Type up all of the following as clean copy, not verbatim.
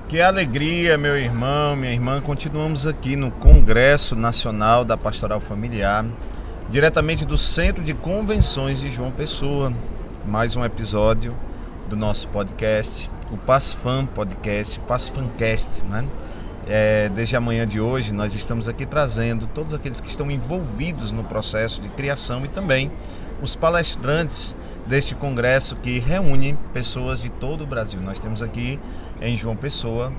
Que alegria, meu irmão, minha irmã. Continuamos aqui no Congresso Nacional da Pastoral Familiar, diretamente do Centro de Convenções de João Pessoa. Mais um episódio do nosso podcast, o PasFam Podcast, PasFamcast, né? Desde a manhã de hoje nós estamos aqui trazendo todos aqueles que estão envolvidos no processo de criação e também os palestrantes deste congresso que reúne pessoas de todo o Brasil. Nós temos aqui em João Pessoa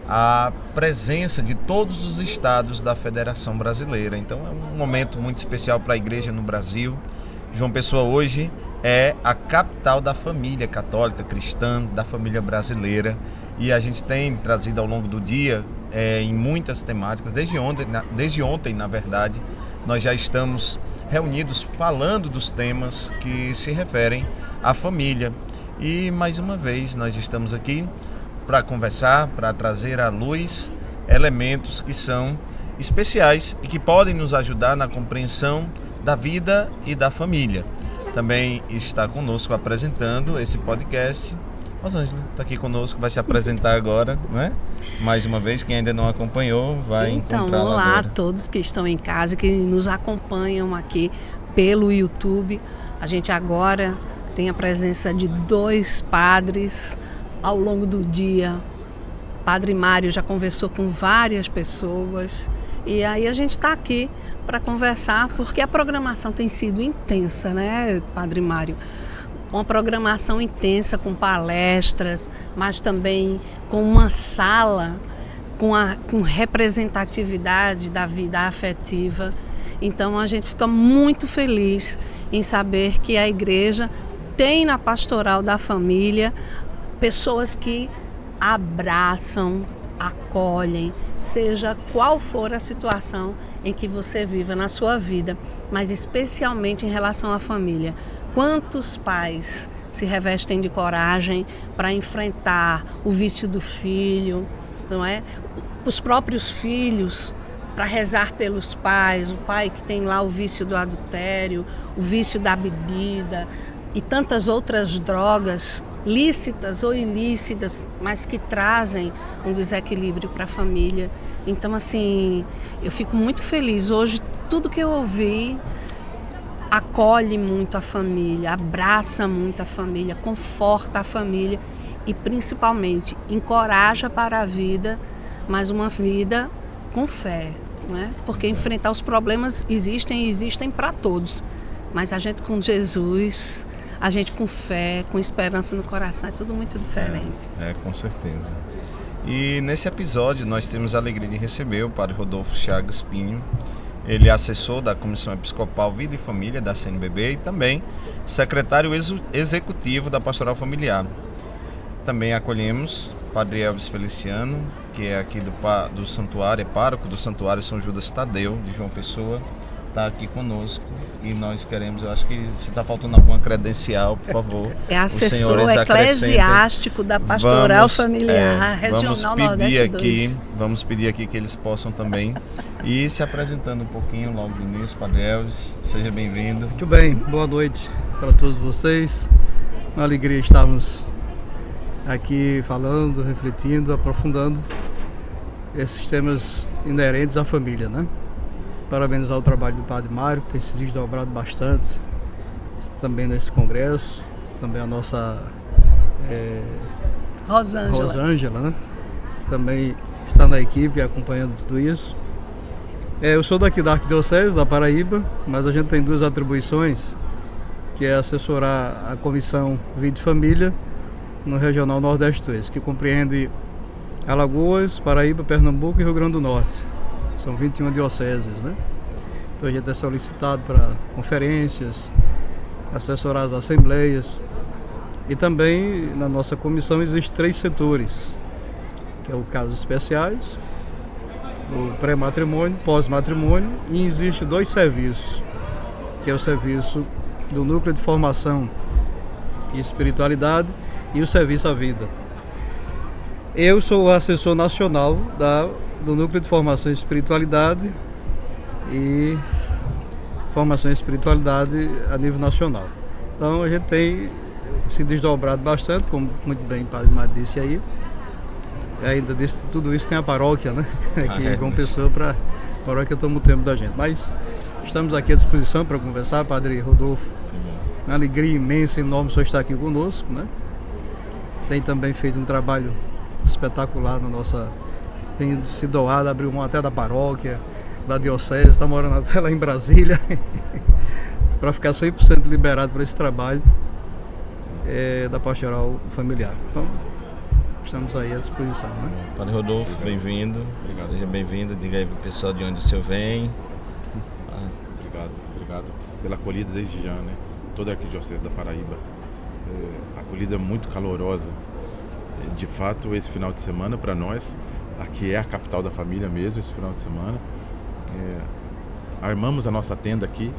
a presença de todos os estados da Federação Brasileira. Então é um momento muito especial para a igreja no Brasil. João Pessoa hoje é a capital da família católica cristã, da família brasileira, e a gente tem trazido ao longo do dia em muitas temáticas. Desde ontem, na verdade, nós já estamos reunidos falando dos temas que se referem à família. E mais uma vez nós estamos aqui para conversar, para trazer à luz elementos que são especiais e que podem nos ajudar na compreensão da vida e da família. Também está conosco apresentando esse podcast Rosângela, está aqui conosco, vai se apresentar agora, né? Mais uma vez, quem ainda não acompanhou vai encontrá-la agora. Olá a todos que estão em casa, que nos acompanham aqui pelo YouTube. A gente agora tem a presença de 2 padres ao longo do dia. Padre Mário já conversou com várias pessoas e aí a gente está aqui para conversar, porque a programação tem sido intensa, né, Padre Mário? Uma programação intensa com palestras, mas também com uma sala com representatividade da vida afetiva. Então a gente fica muito feliz em saber que a igreja tem na pastoral da família pessoas que abraçam, acolhem, seja qual for a situação em que você viva na sua vida, mas especialmente em relação à família. Quantos pais se revestem de coragem para enfrentar o vício do filho, não é? Os próprios filhos, para rezar pelos pais, o pai que tem lá o vício do adultério, o vício da bebida e tantas outras drogas, lícitas ou ilícitas, mas que trazem um desequilíbrio para a família. Então, assim, eu fico muito feliz. Hoje, tudo que eu ouvi acolhe muito a família, abraça muito a família, conforta a família e, principalmente, encoraja para a vida, mas uma vida com fé, né? Porque enfrentar os problemas existem para todos, mas a gente com Jesus, a gente com fé, com esperança no coração, é tudo muito diferente. Com certeza. E nesse episódio nós temos a alegria de receber o Padre Rodolfo Chagas Pinho. Ele é assessor da Comissão Episcopal Vida e Família da CNBB e também secretário executivo da Pastoral Familiar. Também acolhemos o Padre Elvis Feliciano, que é aqui do santuário, é pároco do Santuário São Judas Tadeu, de João Pessoa, está aqui conosco e nós queremos, eu acho que se está faltando alguma credencial, por favor. É assessor eclesiástico da Pastoral Familiar, Regional Nordeste 2. Vamos pedir aqui que eles possam também ir se apresentando um pouquinho logo no início. Padre Elvis, seja bem-vindo. Muito bem, boa noite para todos vocês. Uma alegria estarmos aqui falando, refletindo, aprofundando esses temas inerentes à família, né? Parabenizar o trabalho do Padre Mário, que tem se desdobrado bastante também nesse congresso. Também a nossa Rosângela, né? Que também está na equipe acompanhando tudo isso. Eu sou daqui da Arquidiocese, da Paraíba, mas a gente tem 2 atribuições, que é assessorar a Comissão Vida e Família no Regional Nordeste 2, que compreende Alagoas, Paraíba, Pernambuco e Rio Grande do Norte. São 21 dioceses, né? Então a gente é solicitado para conferências, assessorar as assembleias. E também na nossa comissão existem 3 setores, que é o casos especiais, o pré-matrimônio, pós-matrimônio, e existe 2 serviços, que é o serviço do Núcleo de Formação e Espiritualidade e o Serviço à Vida. Eu sou o assessor nacional do Núcleo de Formação e Espiritualidade e Formação e Espiritualidade a nível nacional. Então a gente tem se desdobrado bastante, como muito bem o Padre Mário disse aí, E ainda disso, tudo isso tem a paróquia, né? Aqui em João Pessoa, para a paróquia toma o tempo da gente. Mas estamos aqui à disposição para conversar, Padre Rodolfo. Uma alegria imensa, enorme só estar aqui conosco, né? Tem também feito um trabalho espetacular na nossa... Tem se doado, abriu mão até da paróquia, da diocese, está morando até lá em Brasília, para ficar 100% liberado para esse trabalho da pastoral familiar. Então, estamos aí à disposição, né? Padre Rodolfo, bem-vindo. Seja bem-vindo. Diga aí para o pessoal de onde o senhor vem. Obrigado pela acolhida desde já, né? Toda a Arquidiocese da Paraíba. Acolhida muito calorosa. De fato, esse final de semana, para nós, aqui é a capital da família mesmo, esse final de semana. Armamos a nossa tenda aqui.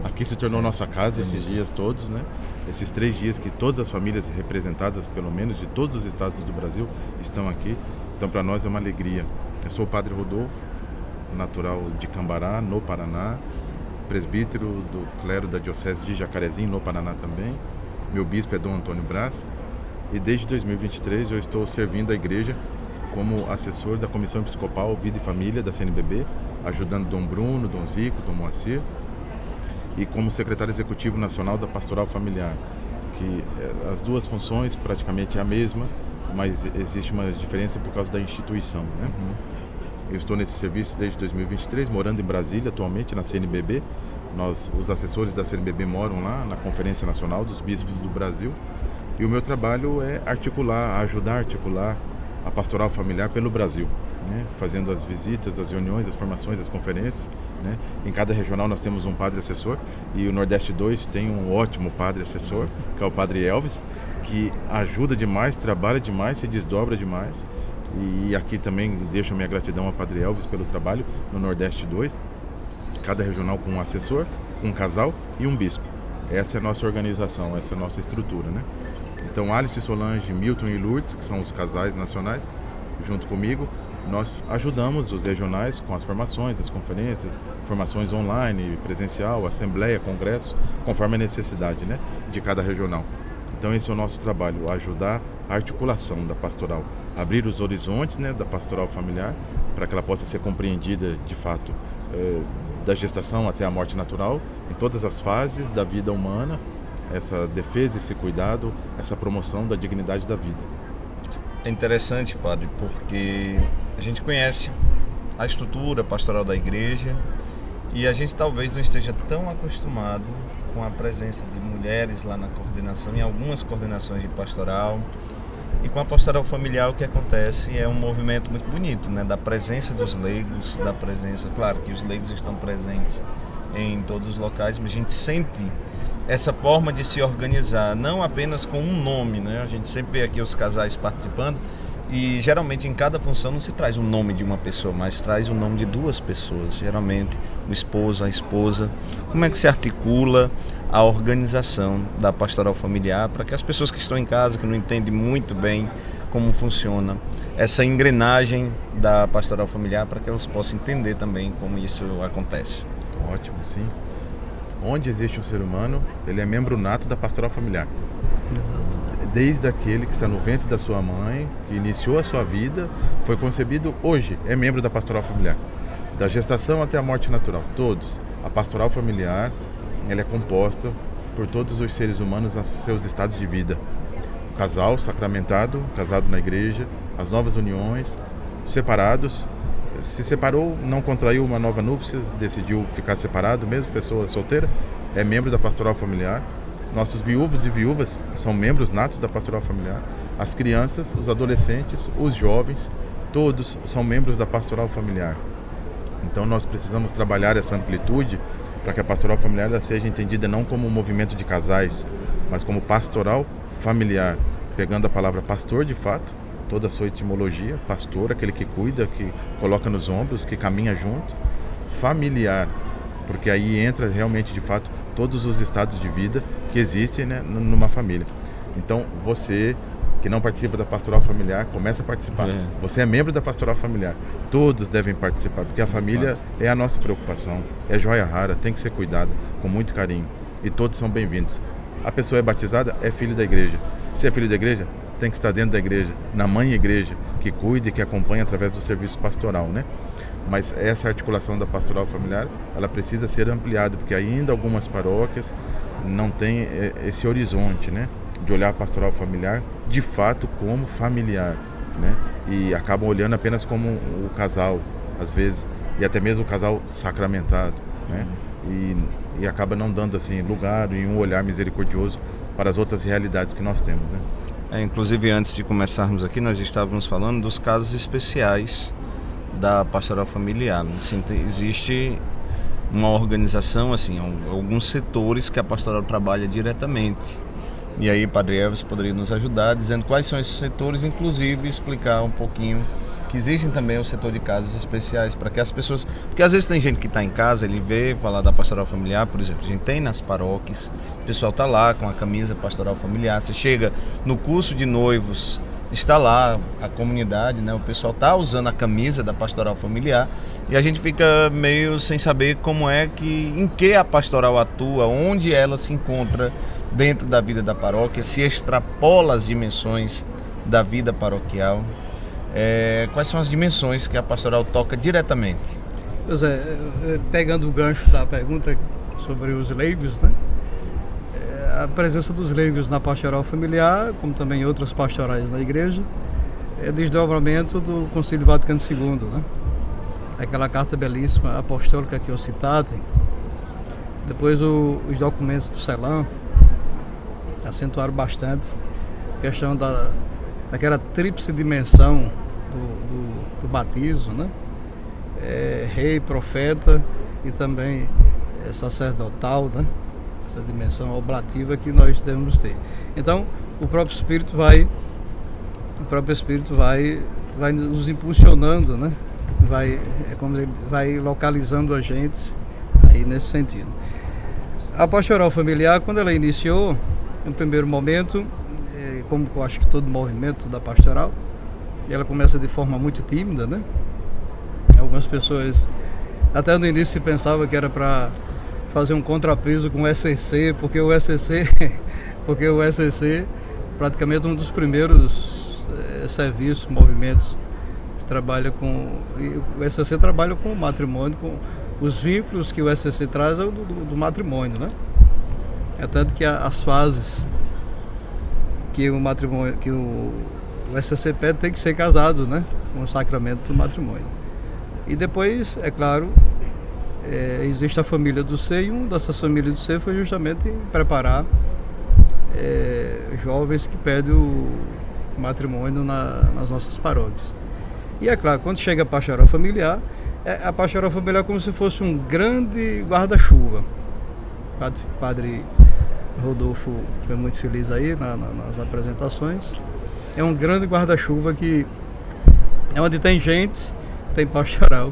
Aqui se tornou nossa casa esses dias todos, né? Esses 3 dias que todas as famílias representadas, pelo menos de todos os estados do Brasil, estão aqui. Então, para nós é uma alegria. Eu sou o Padre Rodolfo, natural de Cambará, no Paraná, presbítero do clero da Diocese de Jacarezinho, no Paraná também. Meu bispo é Dom Antônio Brás. E desde 2023 eu estou servindo a igreja como assessor da Comissão Episcopal Vida e Família da CNBB, ajudando Dom Bruno, Dom Zico, Dom Moacir, e como secretário executivo nacional da Pastoral Familiar, que as duas funções praticamente é a mesma, mas existe uma diferença por causa da instituição, né? Eu estou nesse serviço desde 2023, morando em Brasília atualmente, na CNBB. Os assessores da CNBB moram lá na Conferência Nacional dos Bispos do Brasil. E o meu trabalho é ajudar a articular a pastoral familiar pelo Brasil, né? Fazendo as visitas, as reuniões, as formações, as conferências, né? Em cada regional nós temos um padre assessor, e o Nordeste 2 tem um ótimo padre assessor, que é o Padre Elvis, que ajuda demais, trabalha demais, se desdobra demais. E aqui também deixo a minha gratidão ao Padre Elvis pelo trabalho no Nordeste 2. Cada regional com um assessor, com um casal e um bispo. Essa é a nossa organização, essa é a nossa estrutura, né? Então, Alice Solange, Milton e Lourdes, que são os casais nacionais, junto comigo, nós ajudamos os regionais com as formações, as conferências, formações online, presencial, assembleia, congresso, conforme a necessidade, né, de cada regional. Então, esse é o nosso trabalho, ajudar a articulação da pastoral, abrir os horizontes, né, da pastoral familiar, para que ela possa ser compreendida, de fato, da gestação até a morte natural, em todas as fases da vida humana, essa defesa, esse cuidado, essa promoção da dignidade da vida. É interessante, padre, porque a gente conhece a estrutura pastoral da igreja e a gente talvez não esteja tão acostumado com a presença de mulheres lá na coordenação, em algumas coordenações de pastoral, e com a pastoral familiar o que acontece é um movimento muito bonito, né? Da presença dos leigos, da presença, claro que os leigos estão presentes em todos os locais, mas a gente sente essa forma de se organizar, não apenas com um nome, né? A gente sempre vê aqui os casais participando e geralmente em cada função não se traz o nome de uma pessoa, mas traz o nome de 2 pessoas, geralmente o esposo, a esposa. Como é que se articula a organização da pastoral familiar para que as pessoas que estão em casa, que não entendem muito bem como funciona essa engrenagem da pastoral familiar, para que elas possam entender também como isso acontece? Ótimo, sim. Onde existe um ser humano, ele é membro nato da pastoral familiar. Exato. Desde aquele que está no ventre da sua mãe, que iniciou a sua vida, foi concebido hoje, é membro da pastoral familiar. Da gestação até a morte natural, todos. A pastoral familiar, ela é composta por todos os seres humanos nos seus estados de vida. O casal sacramentado, casado na igreja, as novas uniões, separados, se separou, não contraiu uma nova núpcias, decidiu ficar separado mesmo, pessoa solteira, é membro da pastoral familiar. Nossos viúvos e viúvas são membros natos da pastoral familiar. As crianças, os adolescentes, os jovens, todos são membros da pastoral familiar. Então nós precisamos trabalhar essa amplitude para que a pastoral familiar ela seja entendida não como um movimento de casais, mas como pastoral familiar, pegando a palavra pastor de fato, toda a sua etimologia, pastor, aquele que cuida, que coloca nos ombros, que caminha junto, familiar, porque aí entra realmente de fato todos os estados de vida que existem, né, numa família. Então você que não participa da pastoral familiar, começa a participar. Você é membro da pastoral familiar, todos devem participar, porque a família é a nossa preocupação, é joia rara, tem que ser cuidada com muito carinho e todos são bem-vindos. A pessoa é batizada, é filho da igreja. Se é filho da igreja, tem que estar dentro da igreja, na mãe igreja, que cuide e que acompanha através do serviço pastoral, né? Mas essa articulação da pastoral familiar, ela precisa ser ampliada, porque ainda algumas paróquias não têm esse horizonte, né? De olhar a pastoral familiar de fato como familiar, né? E acabam olhando apenas como o casal, às vezes, e até mesmo o casal sacramentado, né? E acaba não dando assim lugar e um olhar misericordioso para as outras realidades que nós temos, né? Inclusive, antes de começarmos aqui, nós estávamos falando dos casos especiais da pastoral familiar. Assim, existe uma organização, assim, alguns setores que a pastoral trabalha diretamente. E aí, Padre Elvis poderia nos ajudar dizendo quais são esses setores, inclusive explicar um pouquinho que existem também o setor de casas especiais para que as pessoas... Porque às vezes tem gente que está em casa, ele vê falar da pastoral familiar, por exemplo, a gente tem nas paróquias, o pessoal está lá com a camisa pastoral familiar, você chega no curso de noivos, está lá a comunidade, né? O pessoal está usando a camisa da pastoral familiar e a gente fica meio sem saber como é que, em que a pastoral atua, onde ela se encontra dentro da vida da paróquia, se extrapola as dimensões da vida paroquial. Quais são as dimensões que a pastoral toca diretamente? Pois é, pegando o gancho da pergunta sobre os leigos, né? A presença dos leigos na pastoral familiar, como também outras pastorais na igreja, é desdobramento do Concílio Vaticano II, né? Aquela carta belíssima apostólica que eu citei, depois os documentos do CELAM acentuaram bastante a questão daquela tríplice dimensão do batismo, né? Rei, profeta e também sacerdotal, né? Essa dimensão oblativa que nós devemos ter. Então, o próprio Espírito vai nos impulsionando, né? Como ele vai localizando a gente aí nesse sentido. A pastoral familiar, quando ela iniciou, no primeiro momento, como eu acho que todo movimento da pastoral, ela começa de forma muito tímida, né? Algumas pessoas, até no início se pensava que era para fazer um contrapeso com o SCC, porque o SCC praticamente um dos primeiros serviços, movimentos que trabalha com... O SCC trabalha com o matrimônio, com os vínculos que o SCC traz é do matrimônio, né? É tanto que as fases que o matrimônio, que o SCC pede tem que ser casado, né? Com o sacramento do matrimônio. E depois, é claro, existe a família do ser, e uma dessas famílias do ser foi justamente preparar jovens que pedem o matrimônio nas nossas paróquias. E é claro, quando chega a pastoral familiar é como se fosse um grande guarda-chuva. Padre Rodolfo foi muito feliz aí nas apresentações. É um grande guarda-chuva que é onde tem gente, tem pastoral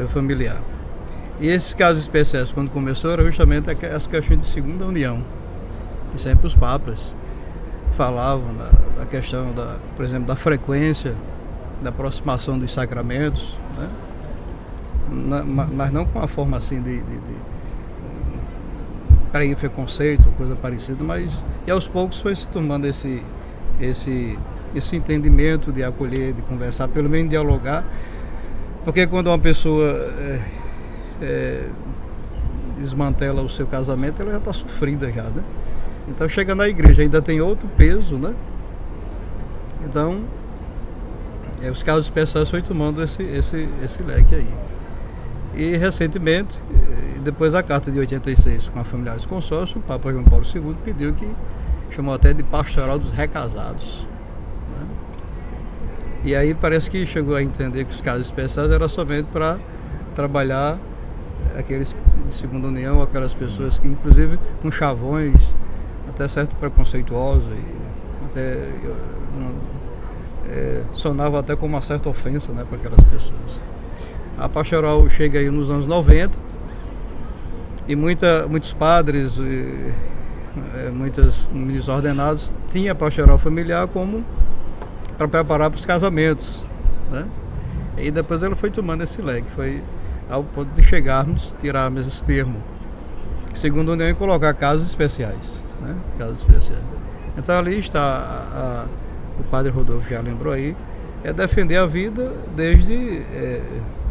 familiar. E esses casos especiais, quando começou, era justamente essa questão de segunda união, que sempre os papas falavam da questão, por exemplo, da frequência, da aproximação dos sacramentos, né? Mas não com a forma assim de preconceito, coisa parecida, mas e aos poucos foi se tomando esse entendimento de acolher, de conversar, pelo menos dialogar, porque quando uma pessoa desmantela o seu casamento, ela já está sofrida já, né? Então chega na igreja, ainda tem outro peso, né? Então os casos especiais foi tomando esse leque aí. E recentemente, depois da carta de 86 com a Familiares Consórcio, o Papa João Paulo II pediu chamou até de pastoral dos recasados, né? E aí parece que chegou a entender que os casos especiais era somente para trabalhar aqueles de segunda união, aquelas pessoas que inclusive com chavões até certo preconceituosos e até sonava até como uma certa ofensa, né, para aquelas pessoas. A pastoral chega aí nos anos 90 e muitos padres e muitos ministros ordenados tinham a pastoral familiar como para preparar para os casamentos, né? E depois ela foi tomando esse leque, foi ao ponto de tirarmos esse termo segunda união e colocar casos especiais, né? Casos especiais. Então ali está o padre Rodolfo já lembrou aí, é defender a vida desde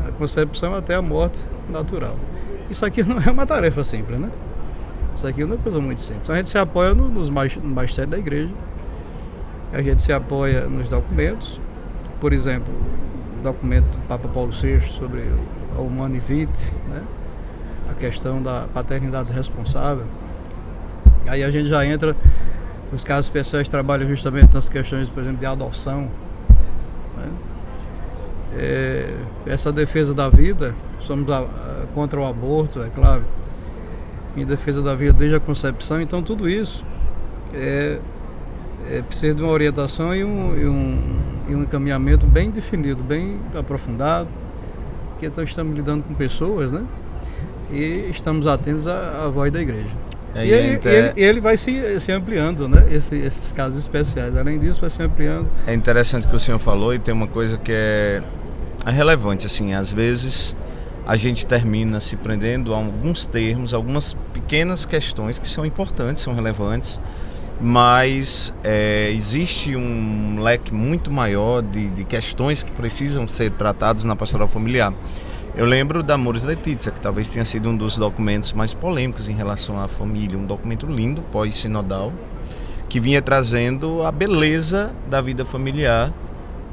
a concepção até a morte natural. Isso aqui não é uma tarefa simples, né? Isso aqui não é uma coisa muito simples. Então a gente se apoia no magistério da igreja, a gente se apoia nos documentos, por exemplo, o documento do Papa Paulo VI sobre a Humanae Vitae, né? A questão da paternidade responsável. Aí a gente já entra, os casos especiais trabalham justamente nas questões, por exemplo, de adoção, né? Essa defesa da vida, somos contra o aborto, é claro, em defesa da vida desde a concepção, então tudo isso precisa de uma orientação e um encaminhamento bem definido, bem aprofundado, porque então estamos lidando com pessoas, né? E estamos atentos à voz da igreja. Ele vai se ampliando, né? Esses casos especiais. Além disso, vai se ampliando. É interessante o que o senhor falou, e tem uma coisa que é relevante, assim, às vezes a gente termina se prendendo a alguns termos, algumas pequenas questões que são importantes, são relevantes, mas existe um leque muito maior de questões que precisam ser tratadas na pastoral familiar. Eu lembro da Amoris Laetitia, que talvez tenha sido um dos documentos mais polêmicos em relação à família, um documento lindo, pós-sinodal, que vinha trazendo a beleza da vida familiar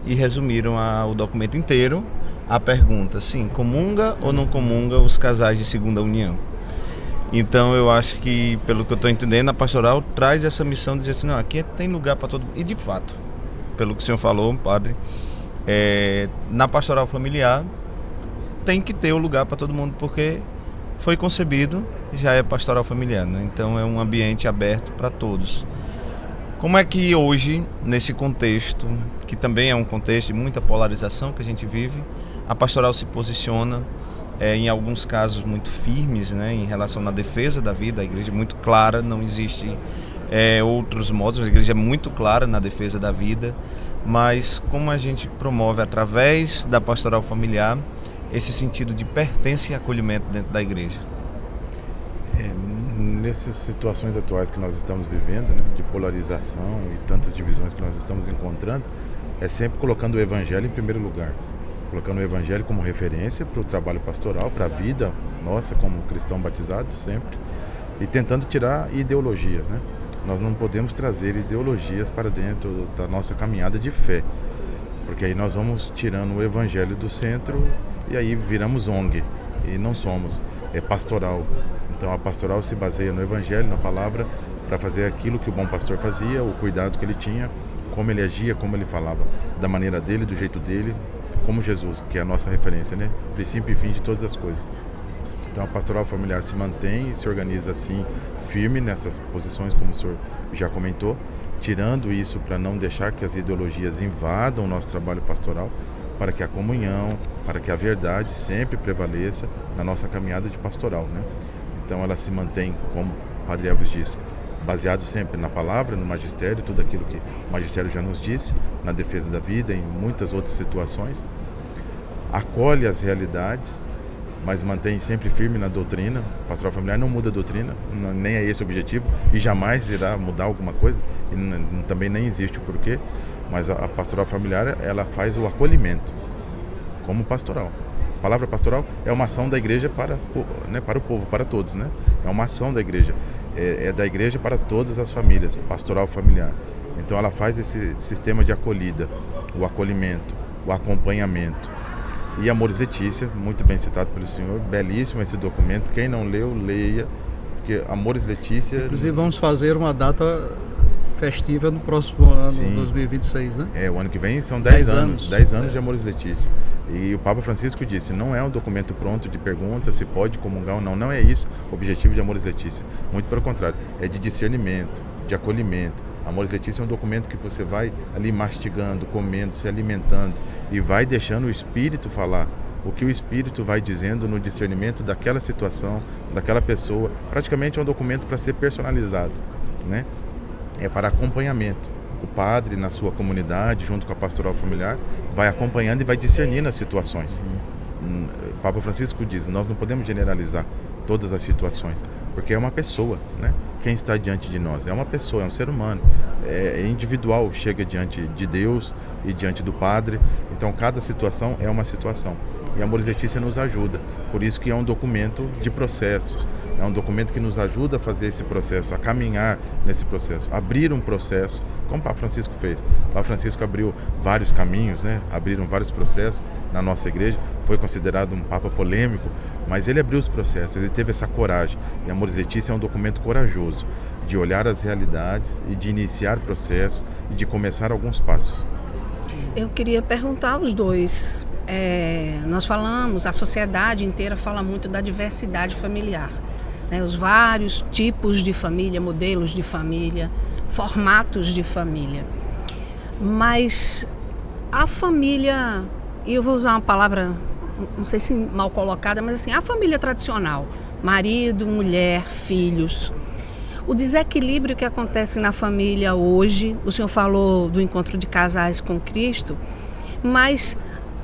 e resumiram o documento inteiro a pergunta, sim, comunga ou não comunga os casais de segunda união? Então eu acho que, pelo que eu estou entendendo, a pastoral traz essa missão de dizer assim, não, aqui tem lugar para todo mundo. E de fato, pelo que o senhor falou, padre, na pastoral familiar tem que ter o lugar para todo mundo, porque foi concebido, já é pastoral familiar, né? Então é um ambiente aberto para todos. Como é que hoje, nesse contexto, que também é um contexto de muita polarização que a gente vive, a pastoral se posiciona em alguns casos muito firmes, né, em relação à defesa da vida? A igreja é muito clara, não existe outros modos, a igreja é muito clara na defesa da vida, mas como a gente promove através da pastoral familiar esse sentido de pertença e acolhimento dentro da igreja? Nessas situações atuais que nós estamos vivendo, né, de polarização e tantas divisões que nós estamos encontrando, é sempre colocando o evangelho em primeiro lugar, colocando o evangelho como referência para o trabalho pastoral, para a vida nossa como cristão batizado sempre, e tentando tirar ideologias, né? Nós não podemos trazer ideologias para dentro da nossa caminhada de fé, porque aí nós vamos tirando o evangelho do centro e aí viramos ONG, e não somos, é pastoral. Então a pastoral se baseia no evangelho, na palavra, para fazer aquilo que o bom pastor fazia, o cuidado que ele tinha, como ele agia, como ele falava, da maneira dele, do jeito dele, como Jesus, que é a nossa referência, né? Princípio e fim de todas as coisas. Então a pastoral familiar se mantém e se organiza assim, firme nessas posições, como o senhor já comentou, tirando isso para não deixar que as ideologias invadam o nosso trabalho pastoral, para que a comunhão, para que a verdade sempre prevaleça na nossa caminhada de pastoral, né? Então ela se mantém, como o Padre Elvis disse, baseado sempre na palavra, no magistério, tudo aquilo que o magistério já nos disse, na defesa da vida, em muitas outras situações. Acolhe as realidades, mas mantém sempre firme na doutrina. A pastoral familiar não muda a doutrina, nem é esse o objetivo, e jamais irá mudar alguma coisa, e também nem existe o porquê, mas a pastoral familiar, ela faz o acolhimento como pastoral. A palavra pastoral é uma ação da igreja para o povo, para todos, né? É uma ação da igreja, é da igreja para todas as famílias, pastoral familiar. Então ela faz esse sistema de acolhida, o acolhimento, o acompanhamento. E Amoris Laetitia, muito bem citado pelo senhor, belíssimo esse documento, quem não leu, leia, porque Amoris Laetitia... Inclusive vamos fazer uma data festiva no próximo ano, sim, 2026, né? O ano que vem são 10 anos. 10 anos de Amoris Laetitia. E o Papa Francisco disse, não é um documento pronto de pergunta se pode comungar ou não, não é isso o objetivo de Amoris Laetitia. Muito pelo contrário, é de discernimento, de acolhimento. Amoris Laetitia é um documento que você vai ali mastigando, comendo, se alimentando e vai deixando o Espírito falar. O que o Espírito vai dizendo no discernimento daquela situação, daquela pessoa. Praticamente é um documento para ser personalizado, né? É para acompanhamento. O padre, na sua comunidade, junto com a pastoral familiar, vai acompanhando e vai discernindo as situações. Papa Francisco diz, nós não podemos generalizar todas as situações, porque é uma pessoa, né? Quem está diante de nós é uma pessoa, é um ser humano, é individual, chega diante de Deus e diante do Padre, então cada situação é uma situação. E a Amoris Laetitia nos ajuda, por isso que é um documento de processos, é um documento que nos ajuda a fazer esse processo, a caminhar nesse processo, abrir um processo, como o Papa Francisco fez. O Papa Francisco abriu vários caminhos, né? Abriram vários processos na nossa igreja, foi considerado um Papa polêmico, mas ele abriu os processos, ele teve essa coragem. E a Amoris Laetitia é um documento corajoso, de olhar as realidades e de iniciar processos e de começar alguns passos. Eu queria perguntar aos dois. Nós falamos, a sociedade inteira fala muito da diversidade familiar, né? Os vários tipos de família, modelos de família, formatos de família. Mas a família, e eu vou usar uma palavra, não sei se mal colocada, mas assim, a família tradicional, marido, mulher, filhos. O desequilíbrio que acontece na família hoje, o senhor falou do encontro de casais com Cristo, mas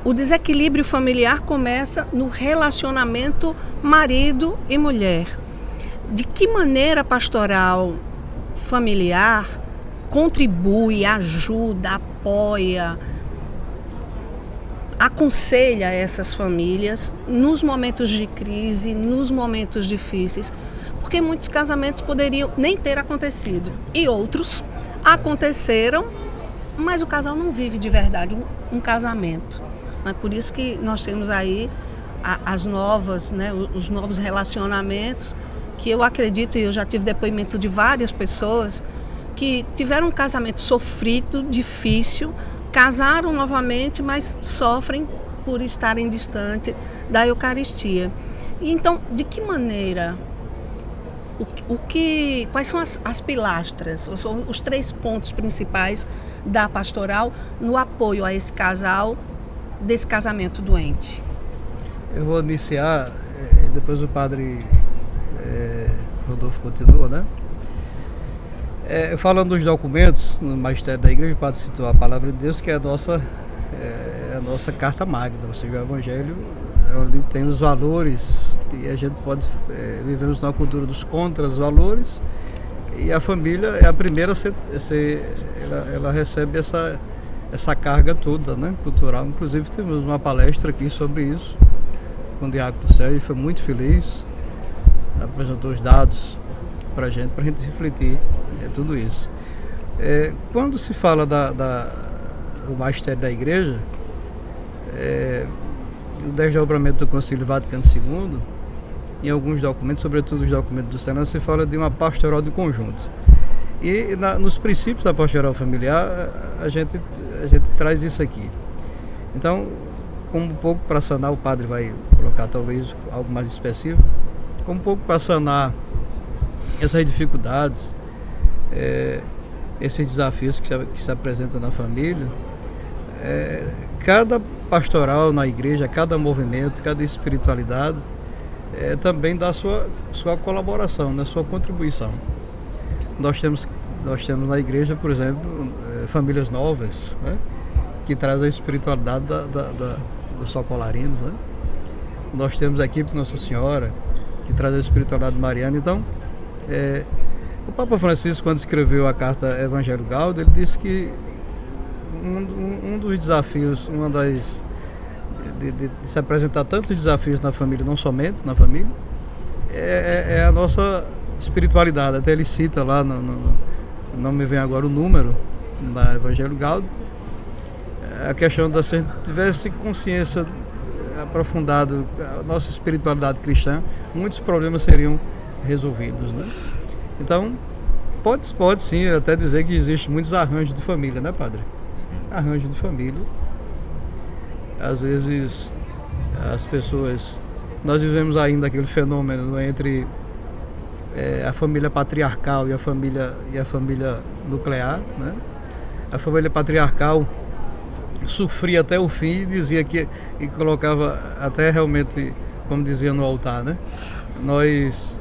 o desequilíbrio familiar começa no relacionamento marido e mulher. De que maneira a pastoral familiar contribui, ajuda, apoia, aconselha essas famílias nos momentos de crise, nos momentos difíceis? Porque muitos casamentos poderiam nem ter acontecido e outros aconteceram, mas o casal não vive de verdade um casamento. É por isso que nós temos aí as novas, né, os novos relacionamentos, que eu acredito, e eu já tive depoimento de várias pessoas que tiveram um casamento sofrido, difícil, casaram novamente, mas sofrem por estarem distante da Eucaristia. E então, de que maneira, quais são as pilastras, os 3 pontos principais da pastoral no apoio a esse casal, desse casamento doente? Eu vou iniciar, depois o padre Rodolfo continua, né? Falando dos documentos, no magistério da igreja, o padre citou a palavra de Deus, que é a nossa carta magna, ou seja, o evangelho ali tem os valores, e a gente pode vivemos na cultura dos contras-valores, e a família é a primeira ela recebe essa carga toda, né, cultural. Inclusive tivemos uma palestra aqui sobre isso com o diácono Sérgio, foi muito feliz, apresentou os dados para a gente refletir tudo isso. Quando se fala do magistério da igreja, o desdobramento do Concílio Vaticano II, em alguns documentos, sobretudo os documentos do Senado, se fala de uma pastoral de conjunto. E nos princípios da pastoral familiar, a gente traz isso aqui. Então, como um pouco para sanar, o padre vai colocar talvez algo mais específico, como um pouco para sanar essas dificuldades, esses desafios que se apresentam na família, cada pastoral na igreja, cada movimento, cada espiritualidade também dá sua colaboração, né, sua contribuição. Nós temos na igreja, por exemplo, famílias novas, né, que traz a espiritualidade dos socolarinos, né? Nós temos a equipe Nossa Senhora, que traz a espiritualidade mariana. Então, o Papa Francisco, quando escreveu a carta Evangelho Gaudium, ele disse que um dos desafios, de se apresentar tantos desafios na família, não somente na família, é a nossa espiritualidade. Até ele cita lá, não me vem agora o número, da Evangelho Gaudium, a questão da se a gente tivesse consciência aprofundado a nossa espiritualidade cristã, muitos problemas seriam resolvidos, né? Então, pode sim até dizer que existem muitos arranjos de família, né, padre? Arranjo de família. Às vezes, as pessoas... Nós vivemos ainda aquele fenômeno entre a família patriarcal e a família nuclear, né? A família patriarcal sofria até o fim e dizia e colocava até realmente, como dizia no altar, né? Nós,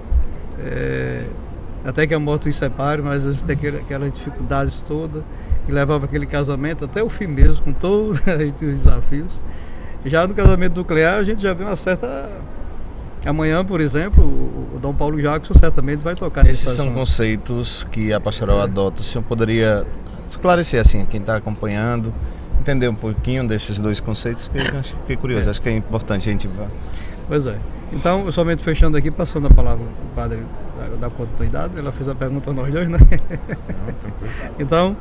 até que a morte os separe, mas a gente tem aquelas dificuldades todas, e levava aquele casamento até o fim mesmo, com todos os desafios. Já no casamento nuclear a gente já vê uma certa... Amanhã, por exemplo, o Dom Paulo Jackson certamente vai tocar nesse Esses são assunto. conceitos que a pastoral adota. O senhor poderia esclarecer assim, quem está acompanhando, entender um pouquinho desses dois conceitos, que eu fiquei curioso, acho que é importante a gente ver. Pois é. Então, somente fechando aqui, passando a palavra para o padre da continuidade, ela fez a pergunta a nós dois, né? Não, tranquilo. Então,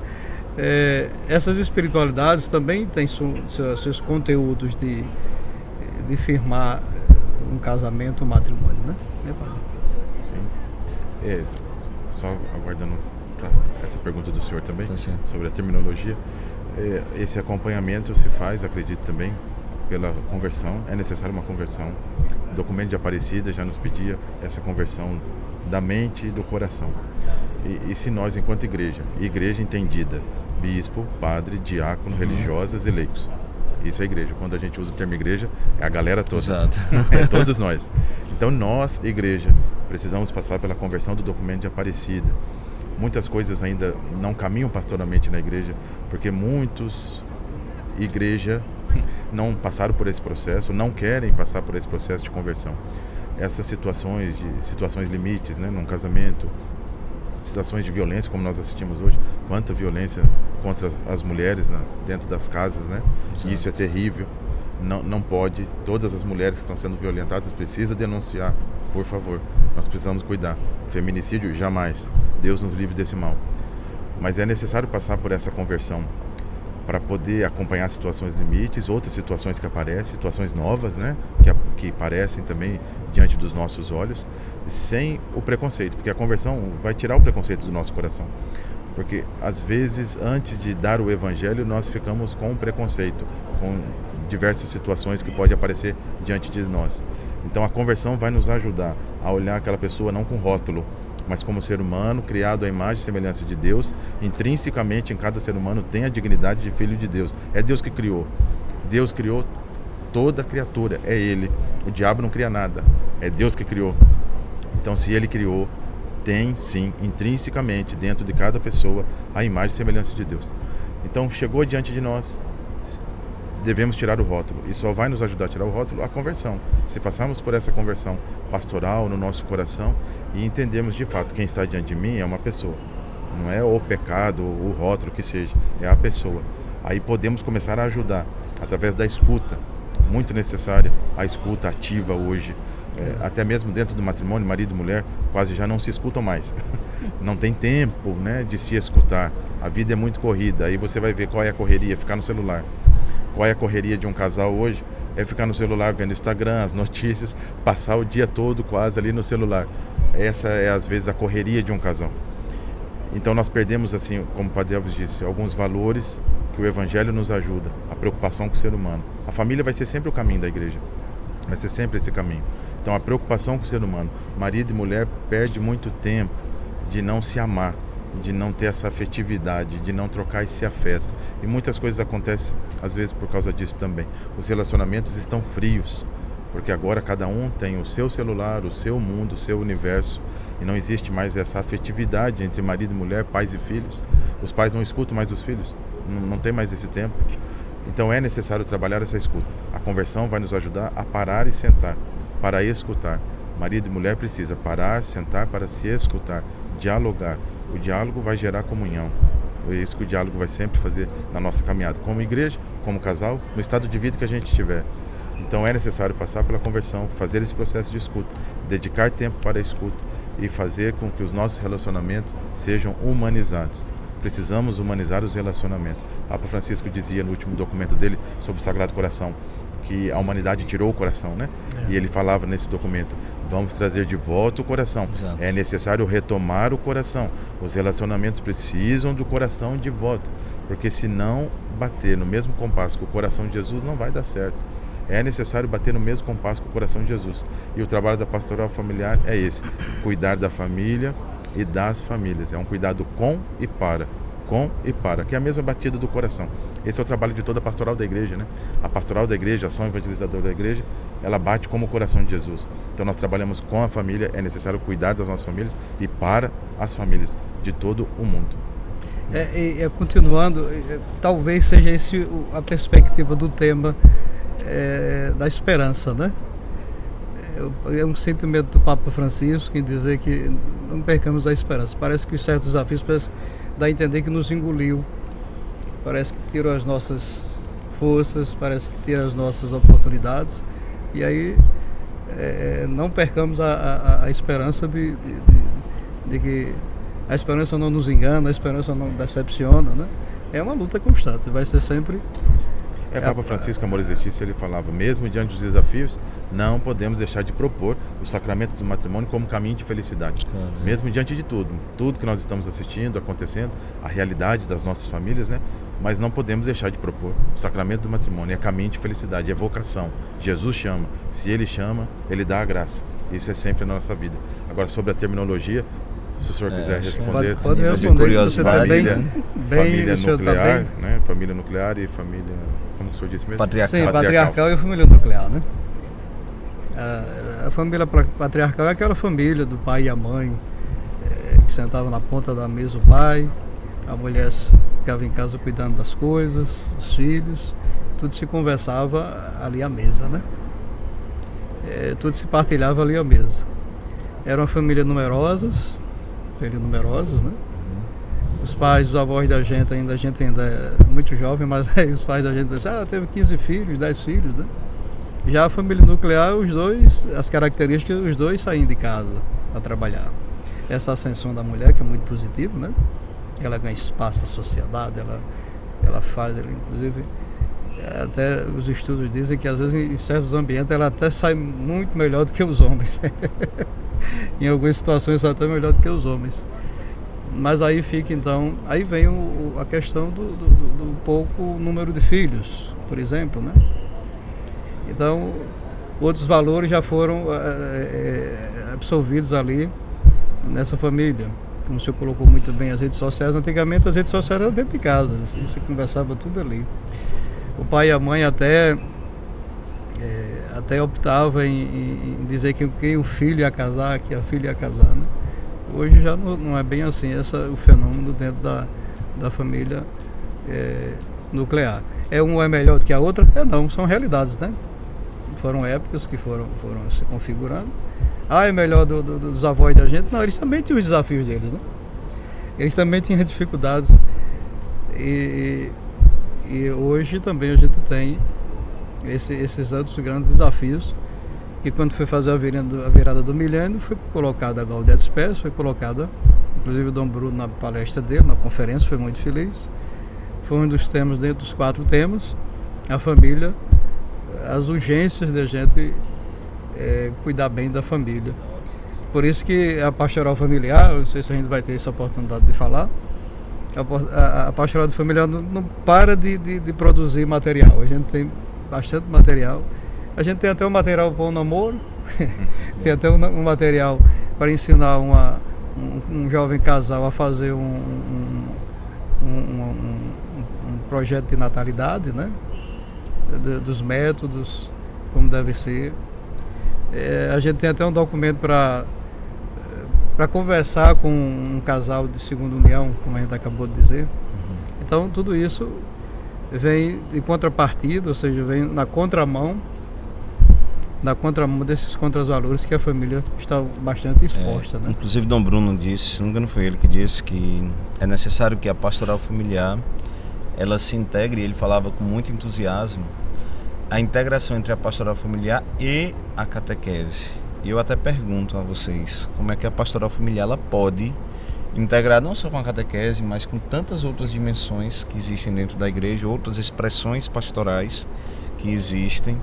essas espiritualidades também têm seus conteúdos de firmar um casamento, um matrimônio, né? Padre? Sim. Só aguardando para essa pergunta do senhor também, Tá certo. sobre a terminologia. Esse acompanhamento se faz, acredito também, pela conversão. É necessária uma conversão. O documento de Aparecida já nos pedia essa conversão da mente e do coração. E se nós, enquanto igreja entendida, bispo, padre, diácono, religiosas e leigos. Isso é igreja. Quando a gente usa o termo igreja, é a galera toda. Exato. É todos nós. Então nós, igreja, precisamos passar pela conversão do documento de Aparecida. Muitas coisas ainda não caminham pastoralmente na igreja, porque muitos, igreja, não passaram por esse processo, não querem passar por esse processo de conversão. Essas situações limites, né, num casamento, situações de violência, como nós assistimos hoje, quanta violência contra as mulheres, né, dentro das casas, né? Exato. Isso é terrível. Não pode, todas as mulheres que estão sendo violentadas precisam denunciar, por favor. Nós precisamos cuidar. Feminicídio, jamais. Deus nos livre desse mal. Mas é necessário passar por essa conversão para poder acompanhar situações limites, outras situações que aparecem, situações novas, né, que aparecem também diante dos nossos olhos, sem o preconceito, porque a conversão vai tirar o preconceito do nosso coração. Porque às vezes, antes de dar o evangelho, nós ficamos com preconceito, com diversas situações que podem aparecer diante de nós. Então a conversão vai nos ajudar a olhar aquela pessoa não com rótulo, mas como ser humano, criado à imagem e semelhança de Deus. Intrinsecamente em cada ser humano tem a dignidade de filho de Deus. É Deus que criou. Deus criou toda criatura, é Ele. O diabo não cria nada, é Deus que criou. Então se Ele criou, tem sim, intrinsecamente, dentro de cada pessoa, a imagem e semelhança de Deus. Então chegou diante de nós, devemos tirar o rótulo, e só vai nos ajudar a tirar o rótulo a conversão. Se passarmos por essa conversão pastoral no nosso coração e entendermos de fato quem está diante de mim é uma pessoa, não é o pecado, o rótulo que seja, é a pessoa. Aí podemos começar a ajudar através da escuta, muito necessária a escuta ativa hoje. Até mesmo dentro do matrimônio, marido e mulher quase já não se escutam mais. Não tem tempo, né, de se escutar. A vida é muito corrida. Aí você vai ver qual é a correria, ficar no celular. Qual é a correria de um casal hoje? É ficar no celular vendo Instagram, as notícias, passar o dia todo quase ali no celular. Essa é às vezes a correria de um casal. Então nós perdemos, assim, como o Padre Elvis disse, alguns valores que o Evangelho nos ajuda, a preocupação com o ser humano. A família vai ser sempre o caminho da igreja, vai ser sempre esse caminho. Então a preocupação com o ser humano, marido e mulher perde muito tempo de não se amar, de não ter essa afetividade, de não trocar esse afeto. E muitas coisas acontecem, às vezes, por causa disso também. Os relacionamentos estão frios, porque agora cada um tem o seu celular, o seu mundo, o seu universo, e não existe mais essa afetividade entre marido e mulher, pais e filhos. Os pais não escutam mais os filhos, não tem mais esse tempo. Então é necessário trabalhar essa escuta. A conversão vai nos ajudar a parar e sentar, para escutar. Marido e mulher precisa parar, sentar para se escutar, dialogar. O diálogo vai gerar comunhão. É isso que o diálogo vai sempre fazer na nossa caminhada, como igreja, como casal, no estado de vida que a gente tiver. Então é necessário passar pela conversão, fazer esse processo de escuta, dedicar tempo para a escuta e fazer com que os nossos relacionamentos sejam humanizados. Precisamos humanizar os relacionamentos. Papa Francisco dizia no último documento dele sobre o Sagrado Coração que a humanidade tirou o coração, né? E ele falava nesse documento, vamos trazer de volta o coração. Exato. É necessário retomar o coração. Os relacionamentos precisam do coração de volta, porque se não bater no mesmo compasso que o coração de Jesus, não vai dar certo. É necessário bater no mesmo compasso com o coração de Jesus. E o trabalho da pastoral familiar é esse, cuidar da família e das famílias. É um cuidado com e para, que é a mesma batida do coração. Esse é o trabalho de toda a pastoral da igreja, né? A pastoral da igreja, a ação evangelizadora da igreja, ela bate como o coração de Jesus. Então nós trabalhamos com a família, é necessário cuidar das nossas famílias e para as famílias de todo o mundo. Continuando, talvez seja esse a perspectiva do tema da esperança, né? É um sentimento do Papa Francisco em dizer que não percamos a esperança. Parece que os certos desafios dá a entender que nos engoliu. Parece que tirou as nossas forças, parece que tira as nossas oportunidades. E aí não percamos a esperança de que a esperança não nos engana, a esperança não decepciona, né? É uma luta constante, vai ser sempre... Papa Francisco Amoris Laetitia, ele falava, mesmo diante dos desafios, não podemos deixar de propor o sacramento do matrimônio como caminho de felicidade. Claro. Mesmo diante de tudo que nós estamos assistindo, acontecendo, a realidade das nossas famílias, né? Mas não podemos deixar de propor o sacramento do matrimônio, é caminho de felicidade, é vocação. Jesus chama, se Ele chama, Ele dá a graça. Isso é sempre na nossa vida. Agora, sobre a terminologia, se o senhor quiser responder, pode responder. Você tá família nuclear, tá né? Família nuclear e família, como o senhor disse mesmo? Sim, patriarcal e família nuclear, né? A família patriarcal é aquela família do pai e a mãe, que sentavam na ponta da mesa o pai, a mulher ficava em casa cuidando das coisas, dos filhos, tudo se conversava ali à mesa, né? Tudo se partilhava ali à mesa. Era uma família numerosas, né? Os pais, os avós da gente a gente ainda é muito jovem, mas aí os pais da gente dizem, teve 15 filhos, 10 filhos, né? Já a família nuclear, as características, os dois saem de casa para trabalhar. Essa ascensão da mulher, que é muito positiva, né? Ela ganha espaço na sociedade, ela faz, inclusive, até os estudos dizem que às vezes em certos ambientes ela até sai muito melhor do que os homens. Em algumas situações até melhor do que os homens. Mas aí fica então, aí vem a questão do pouco número de filhos, por exemplo, né? Então, outros valores já foram absorvidos ali nessa família. Como o senhor colocou muito bem, as redes sociais, antigamente as redes sociais eram dentro de casa, se conversava tudo ali. O pai e a mãe até optava em dizer que quem o filho ia casar, que a filha ia casar, né? Hoje já não é bem assim o fenômeno dentro da família nuclear. Um é melhor do que a outra? Não, são realidades, né? Foram épocas que foram se configurando. É melhor dos avós da gente? Não, eles também tinham os desafios deles, né? Eles também tinham dificuldades. E hoje também a gente tem esses outros grandes desafios, que quando foi fazer a virada do milênio, foi colocada a Gaudet Spes, foi colocada, inclusive o Dom Bruno na palestra dele, na conferência, foi muito feliz. Foi um dos temas, dentro dos 4 temas, a família, as urgências da gente cuidar bem da família. Por isso que a pastoral familiar, não sei se a gente vai ter essa oportunidade de falar, a pastoral familiar não para de produzir material. A gente tem bastante material. A gente tem até um material para o namoro, tem até um material para ensinar um jovem casal a fazer um projeto de natalidade, né? Dos métodos, como deve ser. A gente tem até um documento para conversar com um casal de segunda união, como a gente acabou de dizer. Então, tudo isso vem de contrapartida, ou seja, vem na contramão desses contravalores que a família está bastante exposta, né? Inclusive Dom Bruno disse, se não me engano foi ele que disse, que é necessário que a pastoral familiar ela se integre, ele falava com muito entusiasmo, a integração entre a pastoral familiar e a catequese. E eu até pergunto a vocês, como é que a pastoral familiar ela pode integrar não só com a catequese, mas com tantas outras dimensões que existem dentro da igreja, outras expressões pastorais que existem.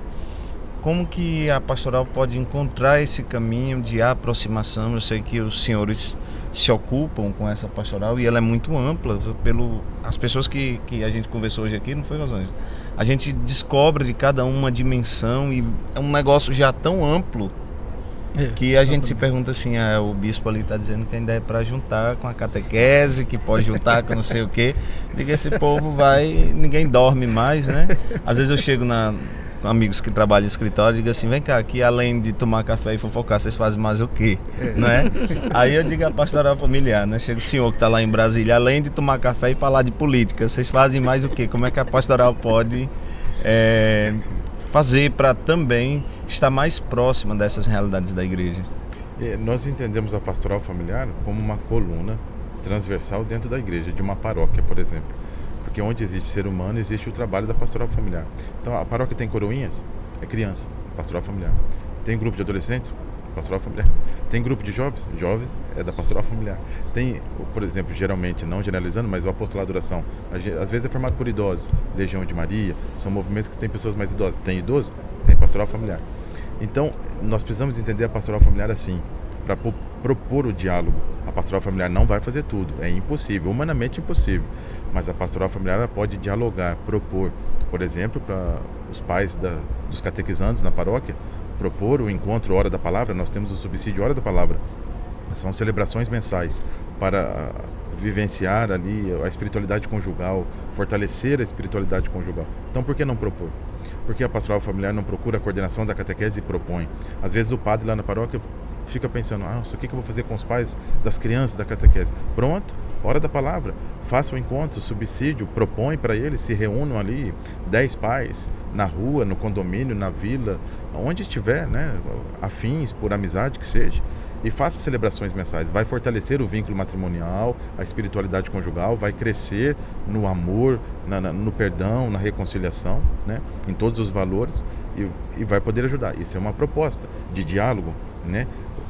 Como que a pastoral pode encontrar esse caminho de aproximação? Eu sei que os senhores se ocupam com essa pastoral e ela é muito ampla. As pessoas que a gente conversou hoje aqui, não foi, Rosângela? A gente descobre de cada uma dimensão e é um negócio já tão amplo que a gente se pergunta assim, o bispo ali está dizendo que ainda é para juntar com a catequese, que pode juntar com não sei o quê. Diga, esse povo ninguém dorme mais, né? Às vezes eu chego com amigos que trabalham em escritório e digo assim, vem cá, aqui além de tomar café e fofocar, vocês fazem mais o quê? Não é? Aí eu digo a pastoral familiar, né? Chega o senhor que está lá em Brasília, além de tomar café e falar de política, vocês fazem mais o quê? Como é que a pastoral pode fazer para também estar mais próxima dessas realidades da igreja? Nós entendemos a pastoral familiar como uma coluna transversal dentro da igreja, de uma paróquia, por exemplo. Porque onde existe ser humano, existe o trabalho da pastoral familiar. Então, a paróquia tem coroinhas, é criança, pastoral familiar. Tem grupo de adolescentes, pastoral familiar. Tem grupo de jovens, jovens é da pastoral familiar. Tem, por exemplo, geralmente, não generalizando, mas o apostolado de oração, às vezes é formado por idosos, Legião de Maria, são movimentos que tem pessoas mais idosas. Tem idoso, tem pastoral familiar. Então, nós precisamos entender a pastoral familiar assim, para propor o diálogo. A pastoral familiar não vai fazer tudo, é impossível, humanamente impossível, mas a pastoral familiar ela pode dialogar, propor, por exemplo, para os pais dos catequizandos na paróquia, propor o encontro Hora da Palavra. Nós temos o subsídio Hora da Palavra, são celebrações mensais para vivenciar ali a espiritualidade conjugal, fortalecer a espiritualidade conjugal. Então, por que não propor? Porque a pastoral familiar não procura a coordenação da catequese e propõe. Às vezes o padre lá na paróquia fica pensando, o que eu vou fazer com os pais das crianças da catequese? Pronto, Hora da Palavra, faça o encontro, o subsídio, propõe para eles, se reúnam ali, 10 pais, na rua, no condomínio, na vila, onde estiver, né, afins, por amizade que seja, e faça celebrações mensais. Vai fortalecer o vínculo matrimonial, a espiritualidade conjugal, vai crescer no amor, no perdão, na reconciliação, né, em todos os valores, e vai poder ajudar. Isso é uma proposta de diálogo, né?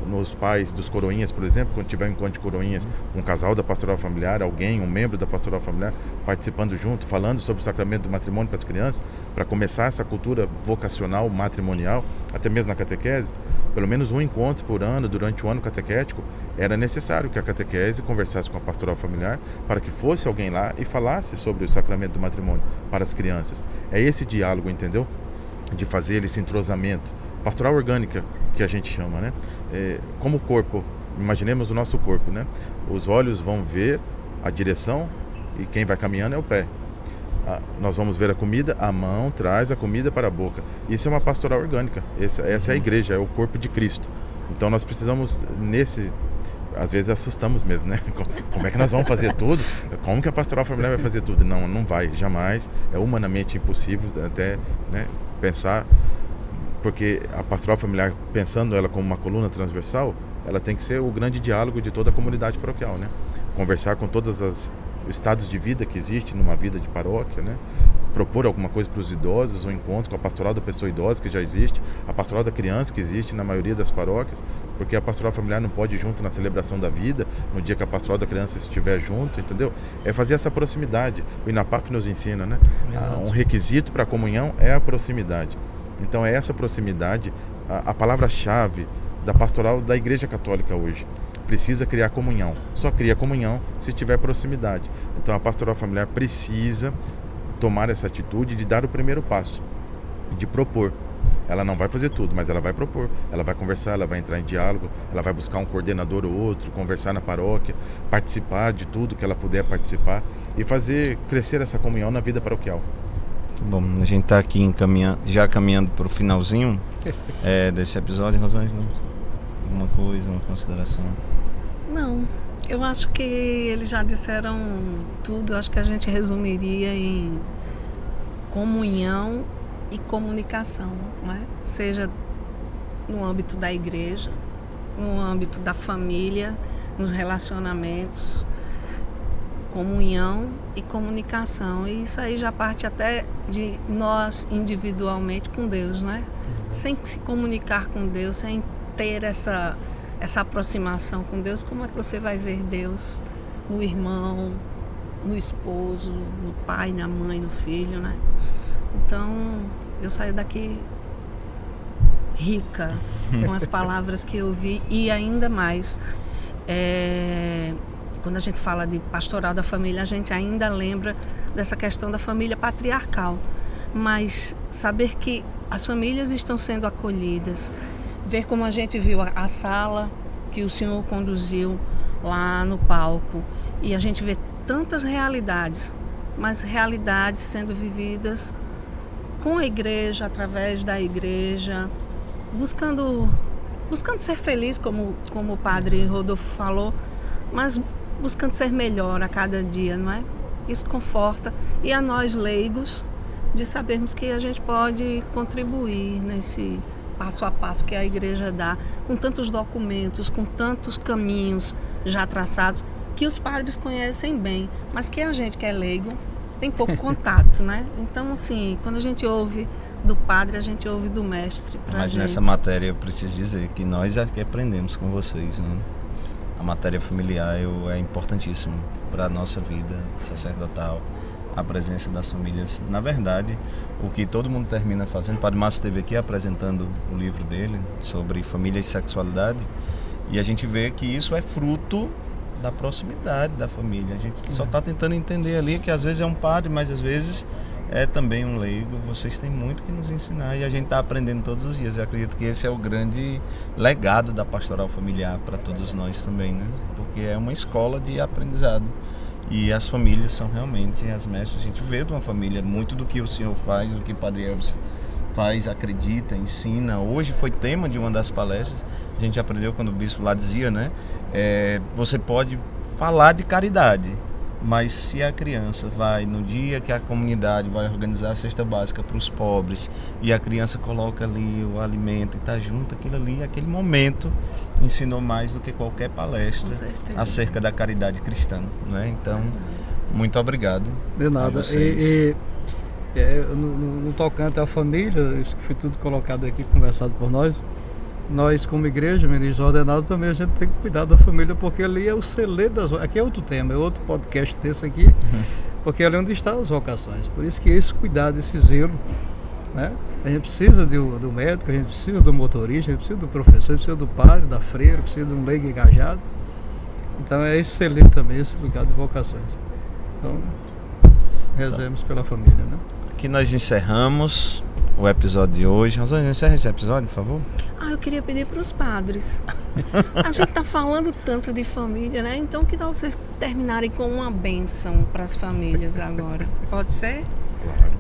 Nos pais dos coroinhas, por exemplo, quando tiver um encontro de coroinhas, um casal da pastoral familiar, um membro da pastoral familiar participando junto, falando sobre o sacramento do matrimônio para as crianças, para começar essa cultura vocacional matrimonial, até mesmo na catequese, pelo menos um encontro por ano, durante o ano catequético, era necessário que a catequese conversasse com a pastoral familiar para que fosse alguém lá e falasse sobre o sacramento do matrimônio para as crianças. É esse diálogo, entendeu? De fazer esse entrosamento. Pastoral orgânica, que a gente chama, né? Como corpo, imaginemos o nosso corpo, né? Os olhos vão ver a direção e quem vai caminhando é o pé. Nós vamos ver a comida, a mão traz a comida para a boca. Isso é uma pastoral orgânica, essa é a igreja, é o corpo de Cristo. Então nós precisamos às vezes assustamos mesmo, né? Como é que nós vamos fazer tudo? Como que a pastoral familiar vai fazer tudo? Não vai, jamais. É humanamente impossível até, né, pensar, porque a pastoral familiar, pensando ela como uma coluna transversal, ela tem que ser o grande diálogo de toda a comunidade paroquial, né? Conversar com todos os estados de vida que existe numa vida de paróquia, né? Propor alguma coisa para os idosos, um encontro com a pastoral da pessoa idosa que já existe, a pastoral da criança que existe na maioria das paróquias, porque a pastoral familiar não pode ir junto na celebração da vida, no dia que a pastoral da criança estiver junto, entendeu? É fazer essa proximidade. O INAPAF nos ensina, né? Um requisito para a comunhão é a proximidade. Então é essa proximidade, a palavra-chave da pastoral da Igreja Católica hoje. Precisa criar comunhão. Só cria comunhão se tiver proximidade. Então a pastoral familiar precisa tomar essa atitude de dar o primeiro passo, de propor. Ela não vai fazer tudo, mas ela vai propor. Ela vai conversar, ela vai entrar em diálogo, ela vai buscar um coordenador ou outro, conversar na paróquia, participar de tudo que ela puder participar e fazer crescer essa comunhão na vida paroquial. Bom, a gente está aqui já caminhando para o finalzinho desse episódio, Rosângela. Alguma coisa, uma consideração? Não, eu acho que eles já disseram tudo. Eu acho que a gente resumiria em comunhão e comunicação, né? Seja no âmbito da igreja, no âmbito da família, nos relacionamentos, comunhão e comunicação. E isso aí já parte até de nós individualmente com Deus, né? Sem se comunicar com Deus, sem ter essa aproximação com Deus, como é que você vai ver Deus no irmão, no esposo, no pai, na mãe, no filho, né? Então, eu saio daqui rica com as palavras que eu vi e ainda mais. Quando a gente fala de pastoral da família, a gente ainda lembra dessa questão da família patriarcal. Mas saber que as famílias estão sendo acolhidas, ver como a gente viu a sala que o senhor conduziu lá no palco, e a gente vê tantas realidades, mas realidades sendo vividas com a igreja, através da igreja, buscando ser feliz, como o padre Rodolfo falou, mas buscando ser melhor a cada dia, não é? Isso conforta. E a nós leigos, de sabermos que a gente pode contribuir nesse passo a passo que a igreja dá, com tantos documentos, com tantos caminhos já traçados, que os padres conhecem bem, mas que a gente que é leigo tem pouco contato, né? Então, assim, quando a gente ouve do padre, a gente ouve do mestre. Mas gente. Nessa matéria eu preciso dizer que nós aqui aprendemos com vocês, né? A matéria familiar é importantíssima para a nossa vida sacerdotal, a presença das famílias. Na verdade, o que todo mundo termina fazendo, o Padre Márcio esteve aqui apresentando o livro dele sobre família e sexualidade, e a gente vê que isso é fruto da proximidade da família. A gente só está tentando entender ali que às vezes é um padre, mas às vezes é também um leigo. Vocês têm muito que nos ensinar e a gente está aprendendo todos os dias. Eu acredito que esse é o grande legado da pastoral familiar para todos nós também, né? Porque é uma escola de aprendizado e as famílias são realmente as mestras. A gente vê de uma família muito do que o senhor faz, do que o Padre Elvis faz, acredita, ensina. Hoje foi tema de uma das palestras. A gente aprendeu quando o bispo lá dizia, né? Você pode falar de caridade, mas se a criança vai no dia que a comunidade vai organizar a cesta básica para os pobres e a criança coloca ali o alimento e está junto, aquilo ali, aquele momento ensinou mais do que qualquer palestra acerca da caridade cristã, né? Então, muito obrigado. De nada. No tocante à família, isso que foi tudo colocado aqui, conversado por nós como igreja, ministro ordenado, também a gente tem que cuidar da família, porque ali é o celeiro das vocações. Aqui é outro tema, é outro podcast desse aqui, porque ali é onde estão as vocações. Por isso que esse cuidado, esse zelo, né? A gente precisa do médico, a gente precisa do motorista, a gente precisa do professor, a gente precisa do padre, da freira, precisa de um leigo engajado. Então é esse celeiro também, esse lugar de vocações. Então, rezemos pela família, né? Aqui nós encerramos o episódio de hoje. Rosângela, encerra esse episódio, por favor. Eu queria pedir para os padres. A gente está falando tanto de família, né? Então, que tal vocês terminarem com uma bênção para as famílias agora? Pode ser? Claro,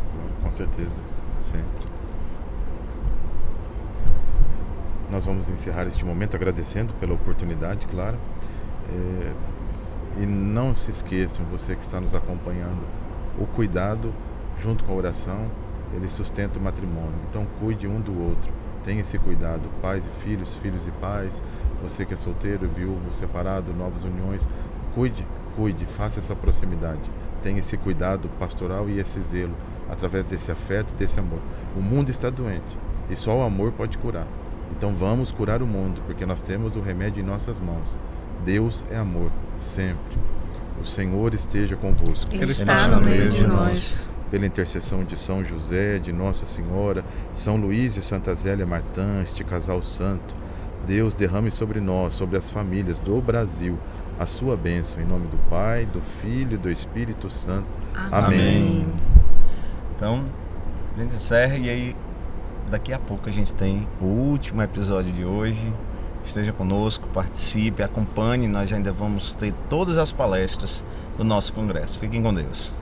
com certeza, sempre. Nós vamos encerrar este momento agradecendo pela oportunidade, claro. E não se esqueçam, você que está nos acompanhando, o cuidado junto com a oração, ele sustenta o matrimônio. Então cuide um do outro, tenha esse cuidado, pais e filhos, filhos e pais, você que é solteiro, viúvo, separado, novas uniões, cuide, faça essa proximidade, tenha esse cuidado pastoral e esse zelo, através desse afeto, desse amor. O mundo está doente e só o amor pode curar. Então vamos curar o mundo, porque nós temos o remédio em nossas mãos. Deus é amor, sempre. O Senhor esteja convosco. Ele está no meio de nós. Pela intercessão de São José, de Nossa Senhora, São Luís e Santa Zélia Martã, este casal santo, Deus derrame sobre nós, sobre as famílias do Brasil, a sua bênção, em nome do Pai, do Filho e do Espírito Santo. Amém. Então, a gente encerra e aí daqui a pouco a gente tem o último episódio de hoje. Esteja conosco, participe, acompanhe. Nós ainda vamos ter todas as palestras do nosso congresso. Fiquem com Deus.